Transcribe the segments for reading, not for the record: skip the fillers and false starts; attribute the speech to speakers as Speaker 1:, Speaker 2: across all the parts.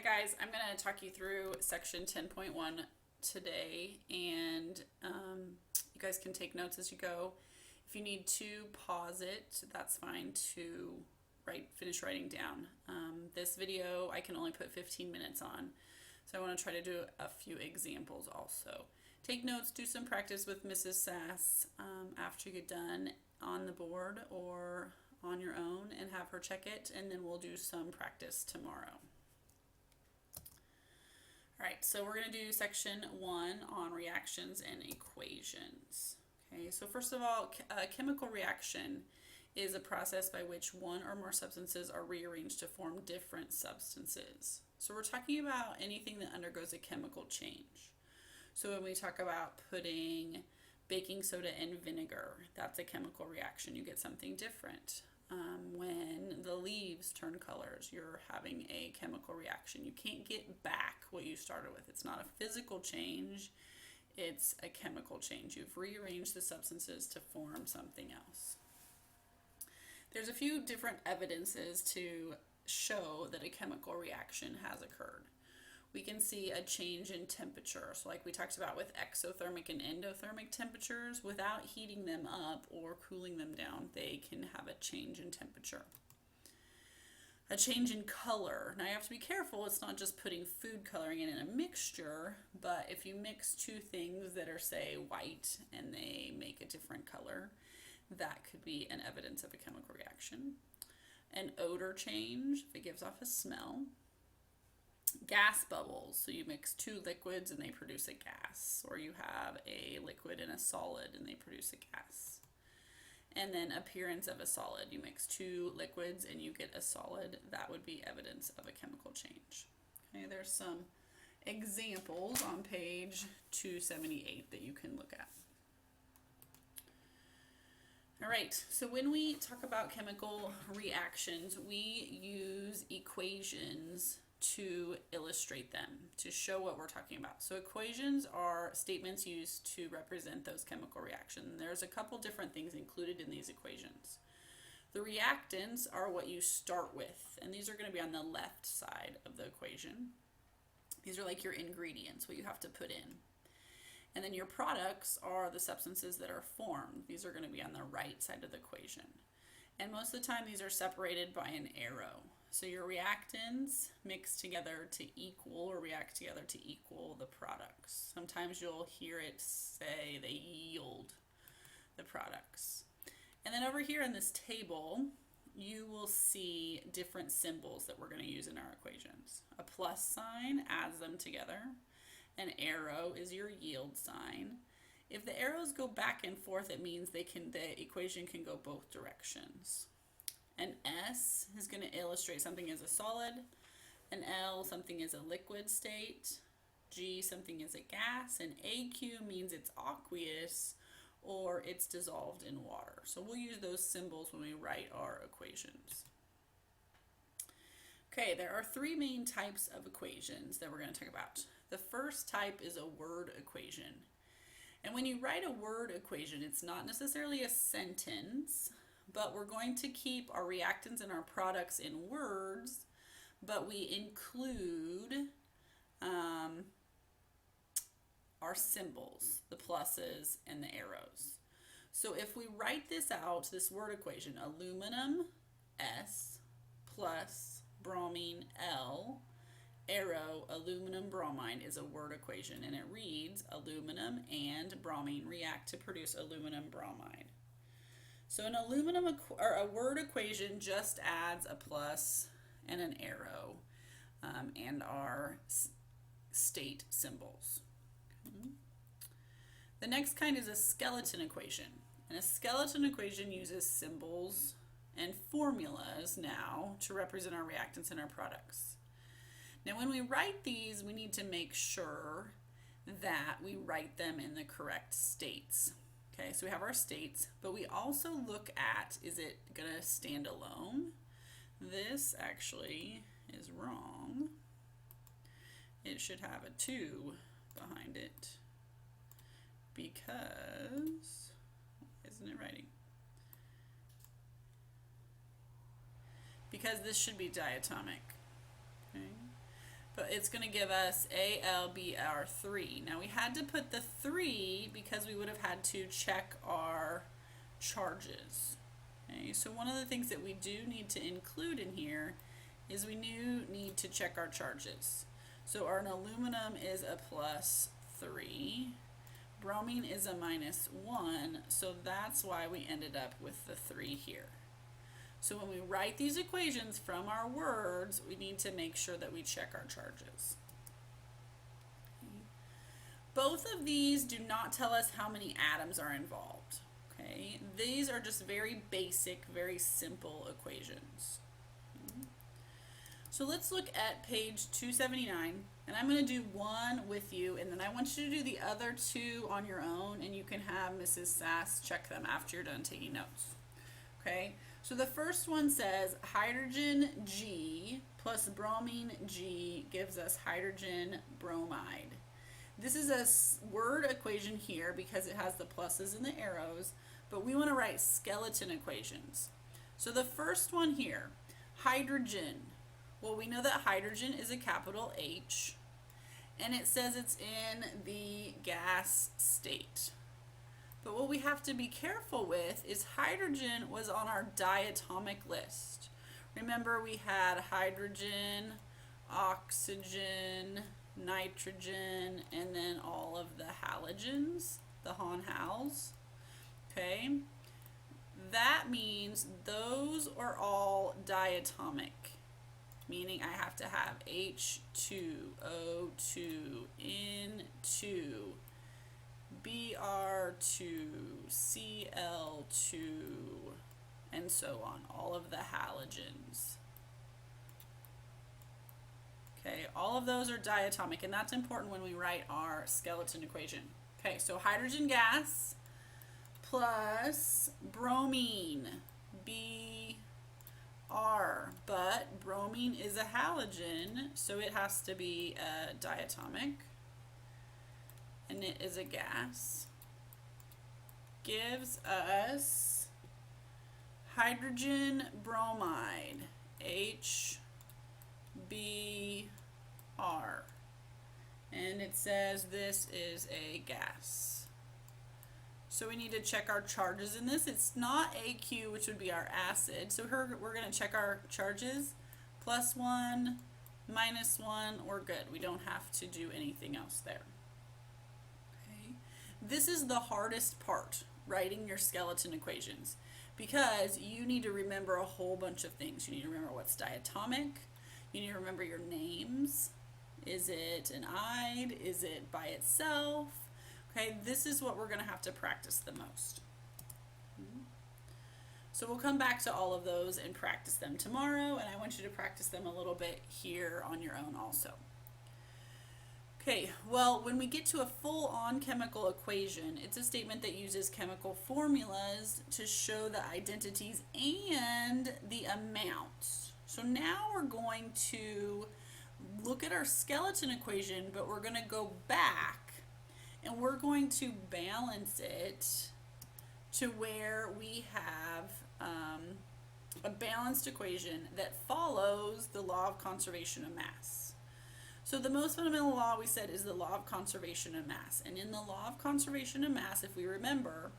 Speaker 1: guys, I'm going to talk you through section 10.1 today, and you guys can take notes as you go. If you need to pause it, that's fine to finish writing down. This video I can only put 15 minutes on, so I want to try to do a few examples also. Take notes, do some practice with Mrs. Sass after you're done on the board or on your own, and have her check it, and then we'll do some practice tomorrow. All right, so we're going to do section 1 on reactions and equations. Okay, so first of all, a chemical reaction is a process by which one or more substances are rearranged to form different substances. So we're talking about anything that undergoes a chemical change. So when we talk about putting baking soda in vinegar, that's a chemical reaction. You get something different. When the leaves turn colors, you're having a chemical reaction. You can't get back what you started with. It's not a physical change, it's a chemical change. You've rearranged the substances to form something else. There's a few different evidences to show that a chemical reaction has occurred. We can see a change in temperature. So like we talked about with exothermic and endothermic temperatures, without heating them up or cooling them down, they can have a change in temperature. A change in color. Now you have to be careful, it's not just putting food coloring in a mixture, but if you mix two things that are, say, white and they make a different color, that could be an evidence of a chemical reaction. An odor change, if it gives off a smell. Gas bubbles, so you mix two liquids and they produce a gas, or you have a liquid and a solid and they produce a gas. And then appearance of a solid, you mix two liquids and you get a solid. That would be evidence of a chemical change. Okay, there's some examples on page 278 that you can look at. All right, so when we talk about chemical reactions, we use equations to illustrate them, to show what we're talking about. So equations are statements used to represent those chemical reactions. There's a couple different things included in these equations. The reactants are what you start with, and these are going to be on the left side of the equation. These are like your ingredients, what you have to put in. And then your products are the substances that are formed. These are going to be on the right side of the equation. And most of the time these are separated by an arrow. So your reactants mix together to equal, or react together to equal, the products. Sometimes you'll hear it say they yield the products. And then over here in this table, you will see different symbols that we're going to use in our equations. A plus sign adds them together. An arrow is your yield sign. If the arrows go back and forth, it means the equation can go both directions. An S is going to illustrate something as a solid. An L, something as a liquid state. G, something as a gas. And AQ means it's aqueous or it's dissolved in water. So we'll use those symbols when we write our equations. Okay, there are three main types of equations that we're going to talk about. The first type is a word equation. And when you write a word equation, it's not necessarily a sentence, but we're going to keep our reactants and our products in words, but we include our symbols, the pluses and the arrows. So if we write this out, this word equation, aluminum, S, plus bromine, L, arrow, aluminum bromine, is a word equation, and it reads aluminum and bromine react to produce aluminum bromide. So an a word equation just adds a plus and an arrow and our state symbols. Okay. The next kind is a skeleton equation. And a skeleton equation uses symbols and formulas now to represent our reactants and our products. Now when we write these, we need to make sure that we write them in the correct states. Okay, so we have our states, but we also look at, is it going to stand alone? This actually is wrong. It should have a 2 behind it because, isn't it writing? Because this should be diatomic. Okay? but it's going to give us AlBr3. Now we had to put the 3 because we would have had to check our charges. Okay, so one of the things that we do need to include in here is we need to check our charges. So our aluminum is a +3, bromine is a -1, so that's why we ended up with the 3 here. So when we write these equations from our words, we need to make sure that we check our charges. Okay. Both of these do not tell us how many atoms are involved. Okay. These are just very basic, very simple equations. Okay. So let's look at page 279, and I'm going to do one with you, and then I want you to do the other 2 on your own, and you can have Mrs. Sass check them after you're done taking notes. Okay. So the first one says hydrogen G plus bromine G gives us hydrogen bromide. This is a word equation here because it has the pluses and the arrows, but we want to write skeleton equations. So the first one here, hydrogen. Well, we know that hydrogen is a capital H, and it says it's in the gas state. But what we have to be careful with is hydrogen was on our diatomic list. Remember, we had hydrogen, oxygen, nitrogen, and then all of the halogens, the HON-HALs. Okay? That means those are all diatomic, meaning I have to have H2O2, N2, Br2, Cl2, and so on, all of the halogens. Okay, all of those are diatomic, and that's important when we write our skeleton equation. Okay, so hydrogen gas plus bromine, Br, but bromine is a halogen, so it has to be diatomic. And it is a gas, gives us hydrogen bromide, HBr, and it says this is a gas. So we need to check our charges in this. It's not AQ, which would be our acid, so we're going to check our charges, +1, -1, we're good. We don't have to do anything else there. This is the hardest part, writing your skeleton equations, because you need to remember a whole bunch of things. You need to remember what's diatomic. You need to remember your names. Is it an ide? Is it by itself? Okay, this is what we're going to have to practice the most. So we'll come back to all of those and practice them tomorrow, and I want you to practice them a little bit here on your own also. Okay, well, when we get to a full-on chemical equation, it's a statement that uses chemical formulas to show the identities and the amounts. So now we're going to look at our skeleton equation, but we're going to go back and we're going to balance it to where we have a balanced equation that follows the law of conservation of mass. So the most fundamental law we said is the law of conservation of mass. And in the law of conservation of mass, if we remember,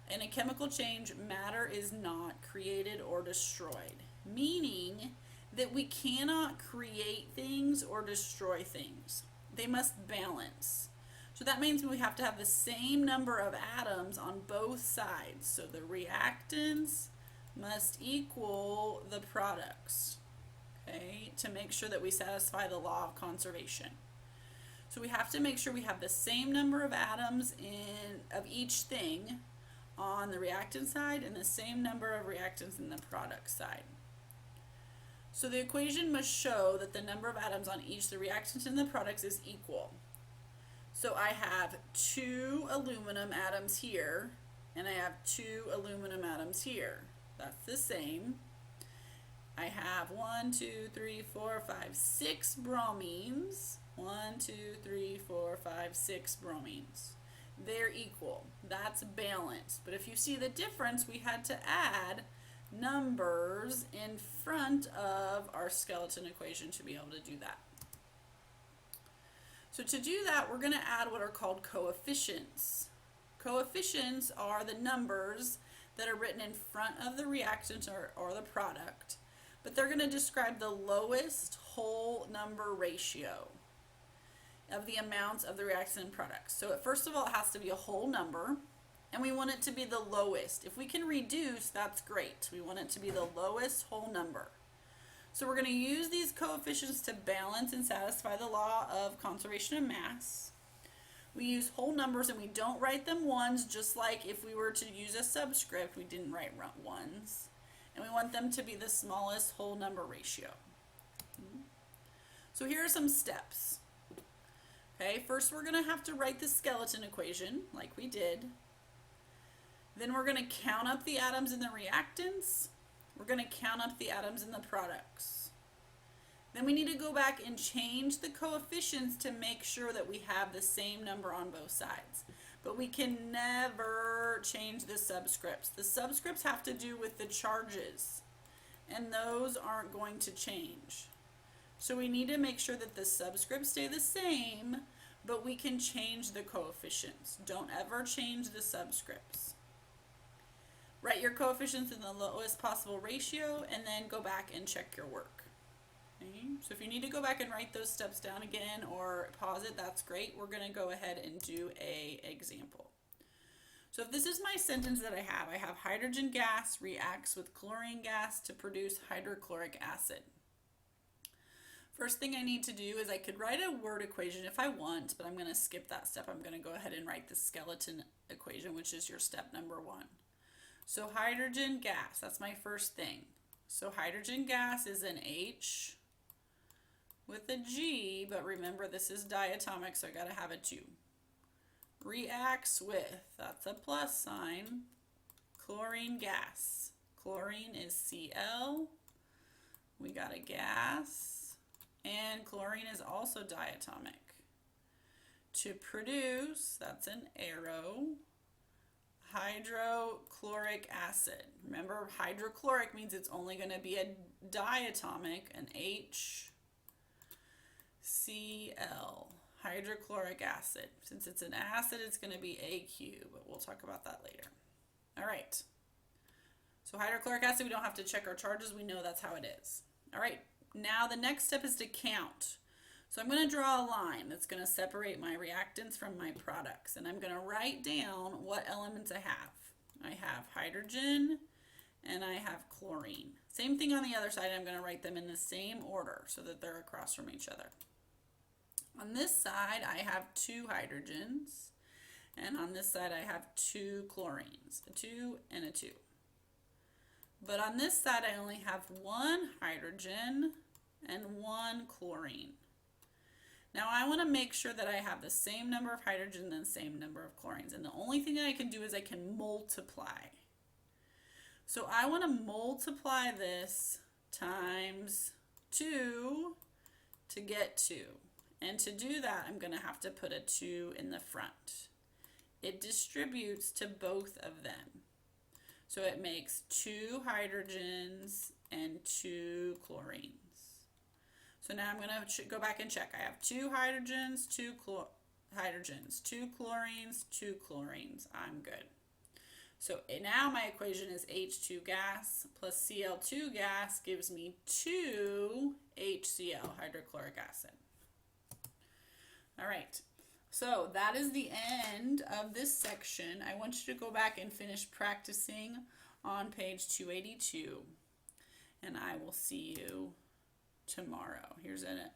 Speaker 1: in a chemical change, matter is not created or destroyed, meaning that we cannot create things or destroy things. They must balance. So that means we have to have the same number of atoms on both sides. So the reactants must equal the products. Okay, to make sure that we satisfy the law of conservation. So we have to make sure we have the same number of atoms of each thing on the reactant side and the same number of reactants in the product side. So the equation must show that the number of atoms on each the reactants and the products is equal. So I have 2 aluminum atoms here, and I have 2 aluminum atoms here. That's the same. I have 1, 2, 3, 4, 5, 6 bromines. 1, 2, 3, 4, 5, 6 bromines. They're equal. That's balanced. But if you see the difference, we had to add numbers in front of our skeleton equation to be able to do that. So to do that, we're going to add what are called coefficients. Coefficients are the numbers that are written in front of the reactant or the product, but they're going to describe the lowest whole number ratio of the amounts of the reactant and products. So first of all, it has to be a whole number, and we want it to be the lowest. If we can reduce, that's great. We want it to be the lowest whole number. So we're going to use these coefficients to balance and satisfy the law of conservation of mass. We use whole numbers and we don't write them ones, just like if we were to use a subscript, we didn't write ones. And we want them to be the smallest whole number ratio. So here are some steps. Okay, first we're going to have to write the skeleton equation like we did. Then we're going to count up the atoms in the reactants. We're going to count up the atoms in the products. Then we need to go back and change the coefficients to make sure that we have the same number on both sides. But we can never change the subscripts. The subscripts have to do with the charges, and those aren't going to change. So we need to make sure that the subscripts stay the same, but we can change the coefficients. Don't ever change the subscripts. Write your coefficients in the lowest possible ratio and then go back and check your work. Okay? So if you need to go back and write those steps down again or pause it, that's great. We're going to go ahead and do an example. So if this is my sentence that I have hydrogen gas reacts with chlorine gas to produce hydrochloric acid. First thing I need to do is I could write a word equation if I want, but I'm going to skip that step. I'm going to go ahead and write the skeleton equation, which is your step number 1. So hydrogen gas, that's my first thing. So hydrogen gas is an H with a G, but remember this is diatomic, so I gotta have a 2. Reacts with, that's a plus sign, chlorine gas. Chlorine is Cl, we got a gas, and chlorine is also diatomic. To produce, that's an arrow, hydrochloric acid. Remember, hydrochloric means it's only going to be a diatomic, an HCl, hydrochloric acid. Since it's an acid, it's going to be AQ, but we'll talk about that later. All right. So hydrochloric acid, we don't have to check our charges. We know that's how it is. All right. Now the next step is to count. So I'm going to draw a line that's going to separate my reactants from my products, and I'm going to write down what elements I have. I have hydrogen and I have chlorine. Same thing on the other side. I'm going to write them in the same order so that they're across from each other. On this side I have 2 hydrogens, and on this side I have 2 chlorines, a 2 and a 2. But on this side I only have 1 hydrogen and 1 chlorine. Now I want to make sure that I have the same number of hydrogen and the same number of chlorines, and the only thing that I can do is I can multiply. So I want to multiply this times 2 to get 2. And to do that, I'm going to have to put a 2 in the front. It distributes to both of them. So it makes 2 hydrogens and 2 chlorines. So now I'm going to go back and check. I have 2 hydrogens, 2 hydrogens, 2 chlorines, 2 chlorines. I'm good. So now my equation is H2 gas plus Cl2 gas gives me 2 HCl, hydrochloric acid. All right, so that is the end of this section. I want you to go back and finish practicing on page 282, and I will see you tomorrow. Here's a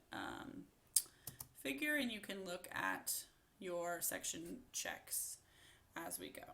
Speaker 1: figure, and you can look at your section checks as we go.